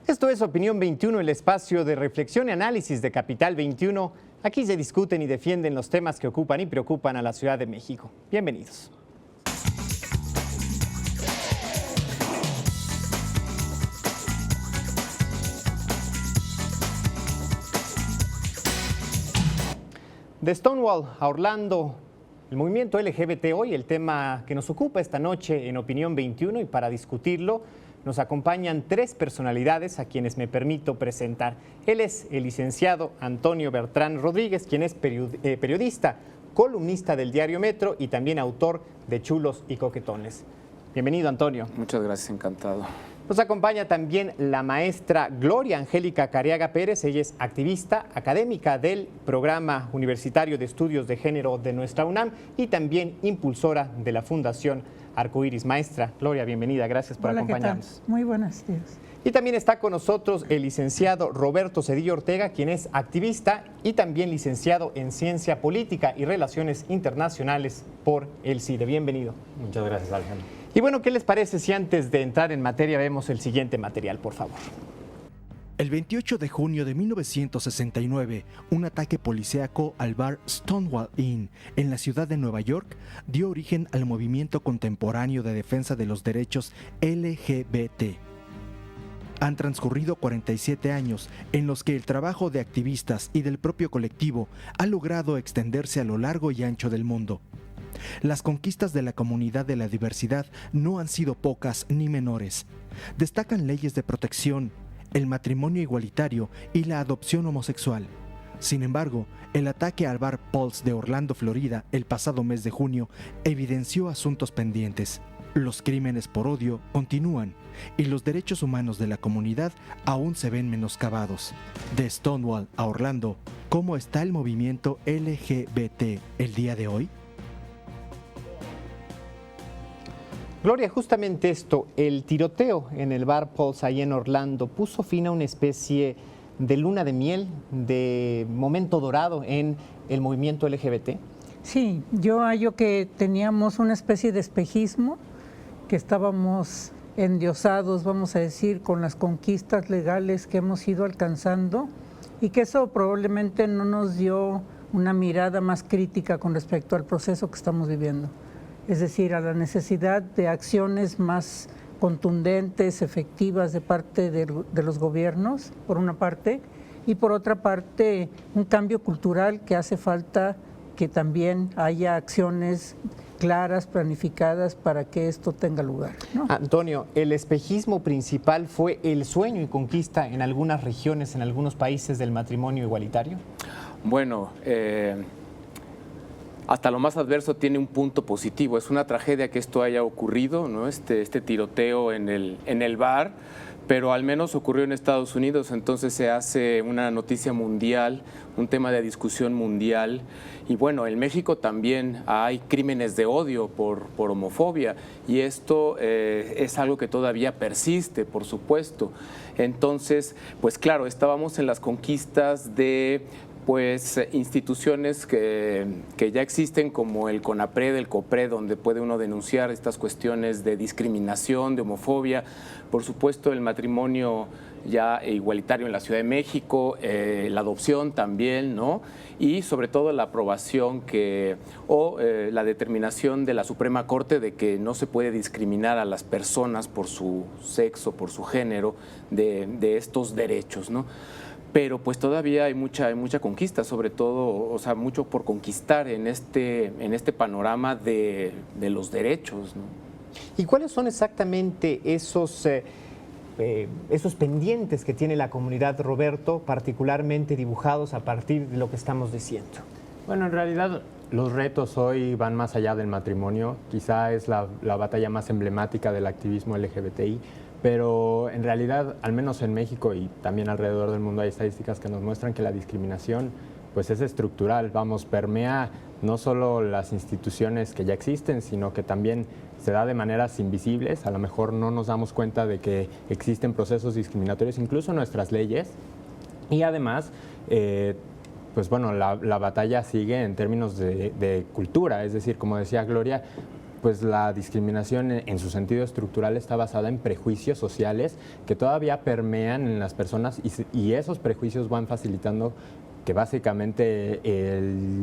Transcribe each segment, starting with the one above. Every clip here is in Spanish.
Esto es Opinión 21, el espacio de reflexión y análisis de Capital 21. Aquí se discuten y defienden los temas que ocupan y preocupan a la Ciudad de México. Bienvenidos. De Stonewall a Orlando, el movimiento LGBT hoy, el tema que nos ocupa esta noche en Opinión 21, y para discutirlo nos acompañan tres personalidades a quienes me permito presentar. Él es el licenciado Antonio Bertrán Rodríguez, quien es periodista, columnista del diario Metro y también autor de Chulos y Coquetones. Bienvenido, Antonio. Muchas gracias, encantado. Nos acompaña también la maestra Gloria Angélica Careaga Pérez. Ella es activista académica del Programa Universitario de Estudios de Género de nuestra UNAM y también impulsora de la Fundación Arcoíris. Maestra Gloria, bienvenida. Gracias por acompañarnos. ¿Qué tal? Muy buenos días. Y también está con nosotros el licenciado Roberto Cedillo Ortega, quien es activista y también licenciado en Ciencia Política y Relaciones Internacionales por el CIDE. Bienvenido. Muchas gracias, Alejandro. Y bueno, ¿qué les parece si antes de entrar en materia vemos el siguiente material, por favor? El 28 de junio de 1969, un ataque policíaco al bar Stonewall Inn en la ciudad de Nueva York dio origen al movimiento contemporáneo de defensa de los derechos LGBT. Han transcurrido 47 años en los que el trabajo de activistas y del propio colectivo ha logrado extenderse a lo largo y ancho del mundo. Las conquistas de la comunidad de la diversidad no han sido pocas ni menores. Destacan leyes de protección, el matrimonio igualitario y la adopción homosexual. Sin embargo, el ataque al bar Pulse de Orlando, Florida, el pasado mes de junio, evidenció asuntos pendientes. Los crímenes por odio continúan y los derechos humanos de la comunidad aún se ven menoscabados. De Stonewall a Orlando, ¿cómo está el movimiento LGBT el día de hoy? Gloria, justamente esto, el tiroteo en el bar Pulse ahí en Orlando puso fin a una especie de luna de miel, de momento dorado en el movimiento LGBT. Sí, yo hallo que teníamos una especie de espejismo, que estábamos endiosados, vamos a decir, con las conquistas legales que hemos ido alcanzando y que eso probablemente no nos dio una mirada más crítica con respecto al proceso que estamos viviendo. Es decir, a la necesidad de acciones más contundentes, efectivas de parte de los gobiernos, por una parte, y por otra parte, un cambio cultural que hace falta que también haya acciones claras, planificadas para que esto tenga lugar, ¿no? Antonio, el espejismo principal fue el sueño y conquista en algunas regiones, en algunos países del matrimonio igualitario. Bueno, hasta lo más adverso tiene un punto positivo. Es una tragedia que esto haya ocurrido, ¿no? Este tiroteo en el bar, pero al menos ocurrió en Estados Unidos, entonces se hace una noticia mundial, un tema de discusión mundial. Y bueno, en México también hay crímenes de odio por homofobia, y esto es algo que todavía persiste, por supuesto. Entonces, pues claro, estábamos en las conquistas de instituciones que ya existen, como el CONAPRED, el COPRED, donde puede uno denunciar estas cuestiones de discriminación, de homofobia. Por supuesto, el matrimonio ya igualitario en la Ciudad de México, la adopción también, ¿no? Y sobre todo la aprobación la determinación de la Suprema Corte de que no se puede discriminar a las personas por su sexo, por su género, de estos derechos, ¿no? Pero pues todavía hay mucha conquista, sobre todo, o sea, mucho por conquistar en este panorama de los derechos, ¿no? ¿Y cuáles son exactamente esos pendientes que tiene la comunidad, Roberto, particularmente dibujados a partir de lo que estamos diciendo? Bueno, en realidad los retos hoy van más allá del matrimonio. Quizá es la batalla más emblemática del activismo LGBTI, pero en realidad, al menos en México y también alrededor del mundo, hay estadísticas que nos muestran que la discriminación pues es estructural, permea no solo las instituciones que ya existen, sino que también se da de maneras invisibles. A lo mejor no nos damos cuenta de que existen procesos discriminatorios, incluso en nuestras leyes, y además pues bueno, la batalla sigue en términos de cultura, es decir, como decía Gloria, pues la discriminación en su sentido estructural está basada en prejuicios sociales que todavía permean en las personas y esos prejuicios van facilitando que básicamente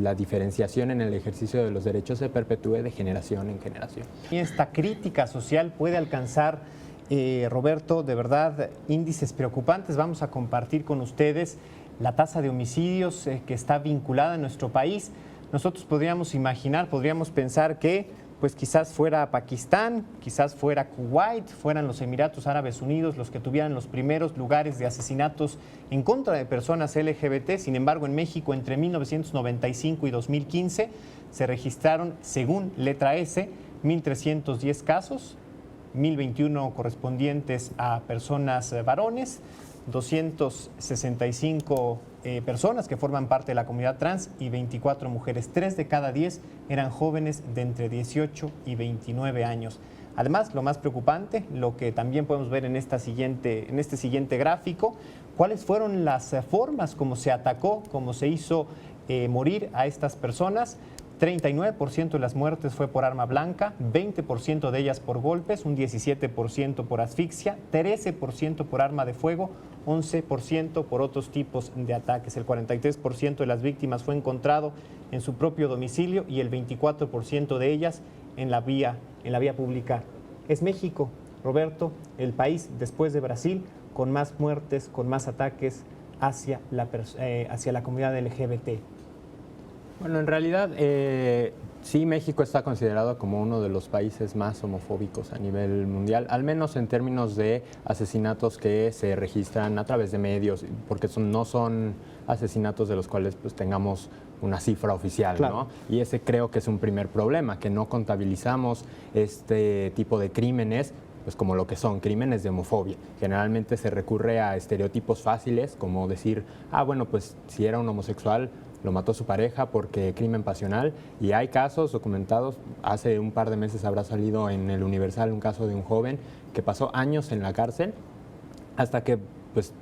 la diferenciación en el ejercicio de los derechos se perpetúe de generación en generación. Y esta crítica social puede alcanzar, Roberto, de verdad, índices preocupantes. Vamos a compartir con ustedes la tasa de homicidios que está vinculada en nuestro país. Nosotros podríamos imaginar, podríamos pensar que pues quizás fuera Pakistán, quizás fuera Kuwait, fueran los Emiratos Árabes Unidos los que tuvieran los primeros lugares de asesinatos en contra de personas LGBT. Sin embargo, en México, entre 1995 y 2015, se registraron, según letra S, 1.310 casos, 1.021 correspondientes a personas varones, 265 personas que forman parte de la comunidad trans y 24 mujeres. 3 de cada 10 eran jóvenes de entre 18 y 29 años. Además, lo más preocupante, lo que también podemos ver en este siguiente gráfico, cuáles fueron las formas como se atacó, cómo se hizo morir a estas personas. 39% de las muertes fue por arma blanca, 20% de ellas por golpes, un 17% por asfixia, 13% por arma de fuego, 11% por otros tipos de ataques. El 43% de las víctimas fue encontrado en su propio domicilio y el 24% de ellas en la vía pública. Es México, Roberto, el país después de Brasil con más muertes, con más ataques hacia la comunidad LGBT. Bueno, en realidad sí, México está considerado como uno de los países más homofóbicos a nivel mundial, al menos en términos de asesinatos que se registran a través de medios, porque no son asesinatos de los cuales pues tengamos una cifra oficial, claro, ¿no? Y ese creo que es un primer problema, que no contabilizamos este tipo de crímenes pues como lo que son crímenes de homofobia. Generalmente se recurre a estereotipos fáciles, como decir, bueno, pues si era un homosexual, lo mató su pareja porque crimen pasional, y hay casos documentados. Hace un par de meses habrá salido en el Universal un caso de un joven que pasó años en la cárcel hasta que pues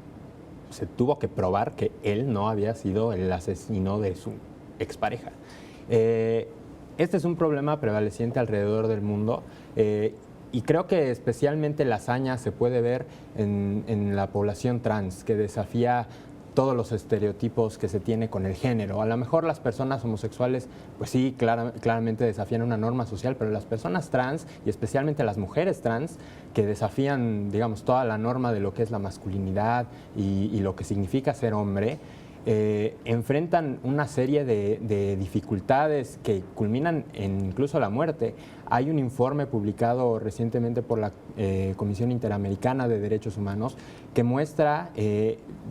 se tuvo que probar que él no había sido el asesino de su expareja. Este es un problema prevaleciente alrededor del mundo, y creo que especialmente la hazaña se puede ver en la población trans, que desafía todos los estereotipos que se tiene con el género. A lo mejor las personas homosexuales, pues sí, claramente desafían una norma social, pero las personas trans, y especialmente las mujeres trans, que desafían, digamos, toda la norma de lo que es la masculinidad y lo que significa ser hombre, enfrentan una serie de dificultades que culminan en incluso la muerte. Hay un informe publicado recientemente por la Comisión Interamericana de Derechos Humanos que muestra,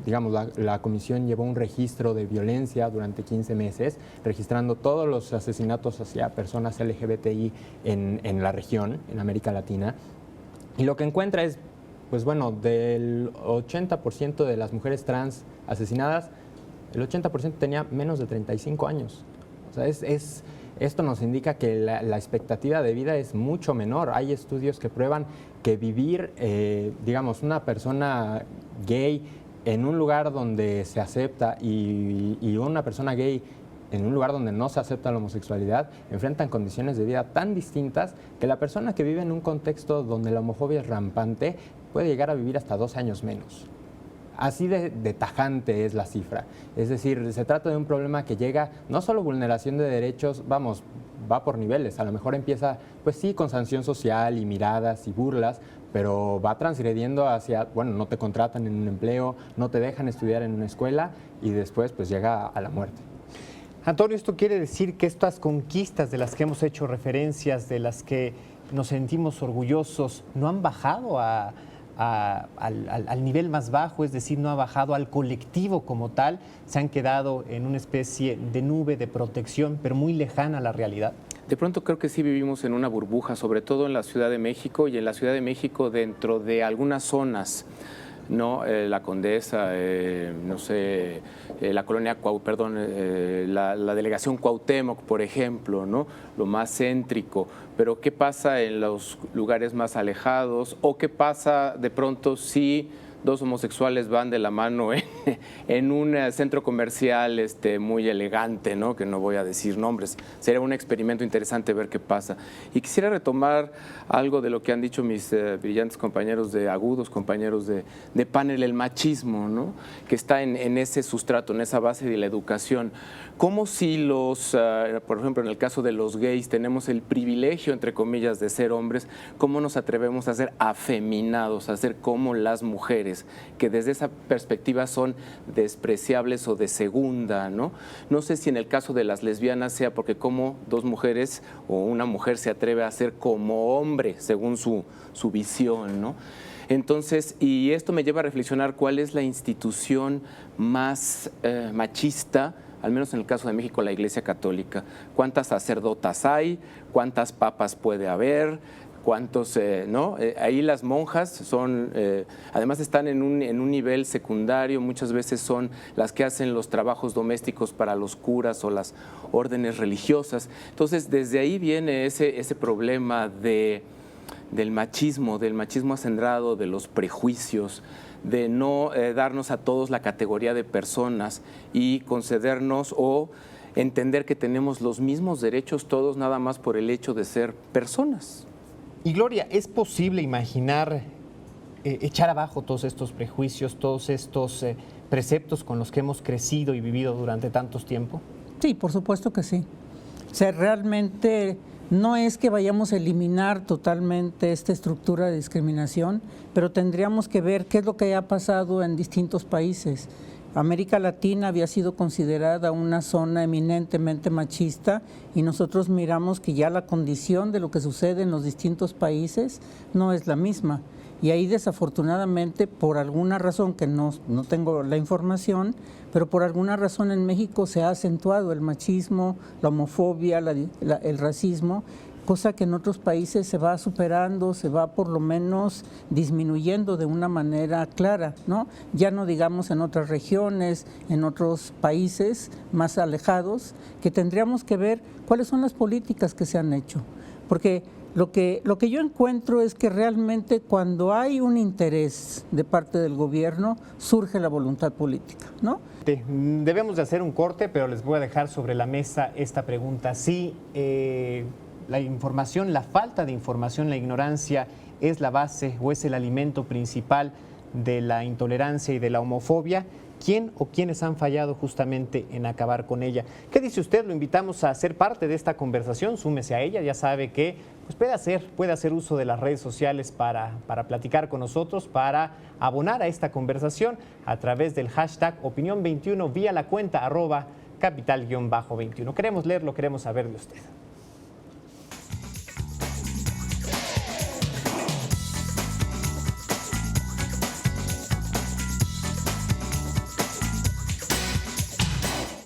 digamos, la comisión llevó un registro de violencia durante 15 meses, registrando todos los asesinatos hacia personas LGBTI en la región, en América Latina, y lo que encuentra es, pues bueno, del 80% de las mujeres trans asesinadas, el 80% tenía menos de 35 años. O sea, esto nos indica que la expectativa de vida es mucho menor. Hay estudios que prueban que vivir, digamos, una persona gay en un lugar donde se acepta y una persona gay en un lugar donde no se acepta la homosexualidad, enfrentan condiciones de vida tan distintas que la persona que vive en un contexto donde la homofobia es rampante puede llegar a vivir hasta 2 años menos. Así de tajante es la cifra. Es decir, se trata de un problema que llega no solo vulneración de derechos, vamos, va por niveles. A lo mejor empieza, pues sí, con sanción social y miradas y burlas, pero va transgrediendo hacia, bueno, no te contratan en un empleo, no te dejan estudiar en una escuela y después pues llega a la muerte. Antonio, ¿esto quiere decir que estas conquistas de las que hemos hecho referencias, de las que nos sentimos orgullosos, no han bajado al nivel más bajo, es decir, no ha bajado al colectivo como tal, se han quedado en una especie de nube de protección, pero muy lejana a la realidad? De pronto creo que sí vivimos en una burbuja, sobre todo en la Ciudad de México, y en la Ciudad de México dentro de algunas zonas, ¿no? La Condesa, no sé, la colonia, la delegación Cuauhtémoc, por ejemplo, ¿no? Lo más céntrico. Pero ¿qué pasa en los lugares más alejados? ¿O qué pasa de pronto si dos homosexuales van de la mano en un centro comercial muy elegante, ¿no? Que no voy a decir nombres. Sería un experimento interesante ver qué pasa. Y quisiera retomar algo de lo que han dicho mis brillantes compañeros agudos compañeros de panel, el machismo, ¿no? Que está en ese sustrato, en esa base de la educación. Como si por ejemplo, en el caso de los gays, tenemos el privilegio, entre comillas, de ser hombres, ¿cómo nos atrevemos a ser afeminados, a ser como las mujeres, que desde esa perspectiva son despreciables o de segunda, ¿no? No sé si en el caso de las lesbianas sea porque como dos mujeres o una mujer se atreve a ser como hombre, según su visión, ¿no? Entonces, y esto me lleva a reflexionar cuál es la institución más machista, al menos en el caso de México, la Iglesia Católica. ¿Cuántas sacerdotas hay? ¿Cuántas papas puede haber? ¿Cuántos, no? Ahí las monjas son, además están en un nivel secundario, muchas veces son las que hacen los trabajos domésticos para los curas o las órdenes religiosas. Entonces, desde ahí viene ese problema del machismo acendrado, de los prejuicios, de no darnos a todos la categoría de personas y concedernos o entender que tenemos los mismos derechos todos nada más por el hecho de ser personas. Y Gloria, ¿es posible imaginar echar abajo todos estos prejuicios, todos estos preceptos con los que hemos crecido y vivido durante tantos tiempos? Sí, por supuesto que sí. O sea, realmente no es que vayamos a eliminar totalmente esta estructura de discriminación, pero tendríamos que ver qué es lo que ha pasado en distintos países. América Latina había sido considerada una zona eminentemente machista y nosotros miramos que ya la condición de lo que sucede en los distintos países no es la misma. Y ahí desafortunadamente, por alguna razón que no tengo la información, pero por alguna razón en México se ha acentuado el machismo, la homofobia, el racismo, cosa que en otros países se va superando, se va por lo menos disminuyendo de una manera clara, ¿no? Ya no digamos en otras regiones, en otros países más alejados, que tendríamos que ver cuáles son las políticas que se han hecho. Porque lo que yo encuentro es que realmente cuando hay un interés de parte del gobierno, surge la voluntad política, ¿no? Debemos de hacer un corte, pero les voy a dejar sobre la mesa esta pregunta. Sí, la información, la falta de información, la ignorancia es la base o es el alimento principal de la intolerancia y de la homofobia. ¿Quién o quiénes han fallado justamente en acabar con ella? ¿Qué dice usted? Lo invitamos a ser parte de esta conversación, súmese a ella, ya sabe que pues puede hacer uso de las redes sociales para platicar con nosotros, para abonar a esta conversación a través del hashtag Opinión 21 vía la cuenta @capital-21. Queremos leerlo, queremos saber de usted.